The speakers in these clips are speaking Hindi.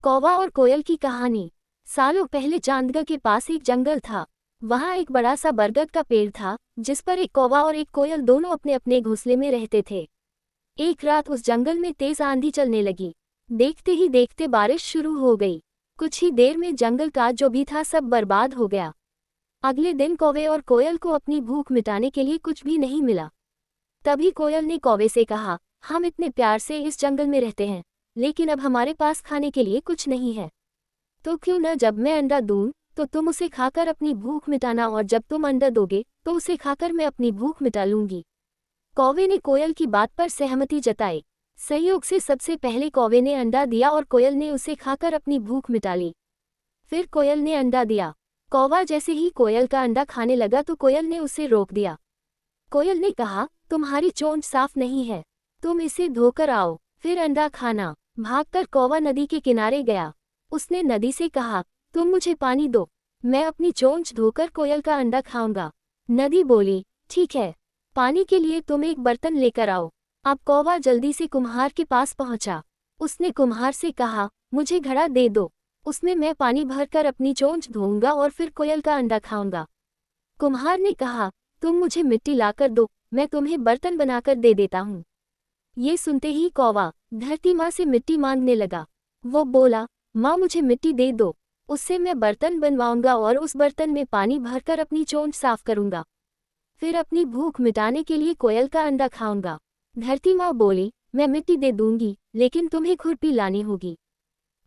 कौवा और कोयल की कहानी। सालों पहले चांदगा के पास एक जंगल था। वहाँ एक बड़ा सा बरगद का पेड़ था, जिस पर एक कौवा और एक कोयल दोनों अपने अपने घोंसले में रहते थे। एक रात उस जंगल में तेज आंधी चलने लगी। देखते ही देखते बारिश शुरू हो गई। कुछ ही देर में जंगल का जो भी था सब बर्बाद हो गया। अगले दिन कौवे और कोयल को अपनी भूख मिटाने के लिए कुछ भी नहीं मिला। तभी कोयल ने कौवे से कहा, हम इतने प्यार से इस जंगल में रहते हैं, लेकिन अब हमारे पास खाने के लिए कुछ नहीं है। तो क्यों न जब मैं अंडा दूं तो तुम उसे खाकर अपनी भूख मिटाना, और जब तुम अंडा दोगे तो उसे खाकर मैं अपनी भूख मिटा लूंगी। कौवे ने कोयल की बात पर सहमति जताई। संयोग से सबसे पहले कौवे ने अंडा दिया और कोयल ने उसे खाकर अपनी भूख मिटा ली। फिर कोयल ने अंडा दिया। कौवा जैसे ही कोयल का अंडा खाने लगा तो कोयल ने उसे रोक दिया। कोयल ने कहा, तुम्हारी चोंच साफ नहीं है, तुम इसे धोकर आओ, फिर अंडा खाना। भागकर कौवा नदी के किनारे गया। उसने नदी से कहा, तुम मुझे पानी दो, मैं अपनी चोंच धोकर कोयल का अंडा खाऊंगा। नदी बोली, ठीक है, पानी के लिए तुम एक बर्तन लेकर आओ। अब कौवा जल्दी से कुम्हार के पास पहुंचा। उसने कुम्हार से कहा, मुझे घड़ा दे दो, उसमें मैं पानी भरकर अपनी चोंच धोऊंगा और फिर कोयल का अंडा खाऊंगा। कुम्हार ने कहा, तुम मुझे मिट्टी लाकर दो, मैं तुम्हें बर्तन बनाकर दे देता हूँ। ये सुनते ही कौवा धरती माँ से मिट्टी मांगने लगा। वो बोला, माँ मुझे मिट्टी दे दो, उससे मैं बर्तन बनवाऊंगा और उस बर्तन में पानी भरकर अपनी चोंच साफ करूंगा। फिर अपनी भूख मिटाने के लिए कोयल का अंडा खाऊंगा। धरती माँ बोली, मैं मिट्टी दे दूंगी, लेकिन तुम्हें खुरपी लानी होगी,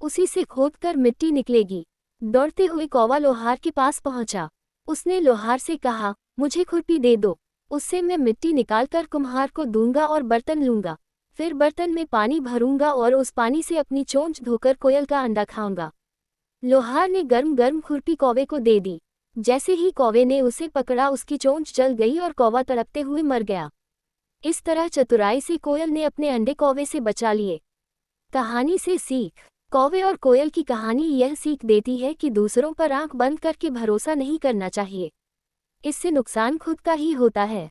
उसी से खोदकर मिट्टी निकलेगी। दौड़ते हुए कौवा लोहार के पास पहुंचा। उसने लोहार से कहा, मुझे खुरपी दे दो, उससे मैं मिट्टी निकालकर कुम्हार को दूंगा और बर्तन लूंगा। फिर बर्तन में पानी भरूंगा और उस पानी से अपनी चोंच धोकर कोयल का अंडा खाऊंगा। लोहार ने गर्म गर्म खुरपी कौवे को दे दी। जैसे ही कौवे ने उसे पकड़ा उसकी चोंच जल गई और कौवा तड़पते हुए मर गया। इस तरह चतुराई से कोयल ने अपने अंडे कौवे से बचा लिए। कहानी से सीख। कौवे और कोयल की कहानी यह सीख देती है कि दूसरों पर आंख बंद करके भरोसा नहीं करना चाहिए, इससे नुकसान खुद का ही होता है।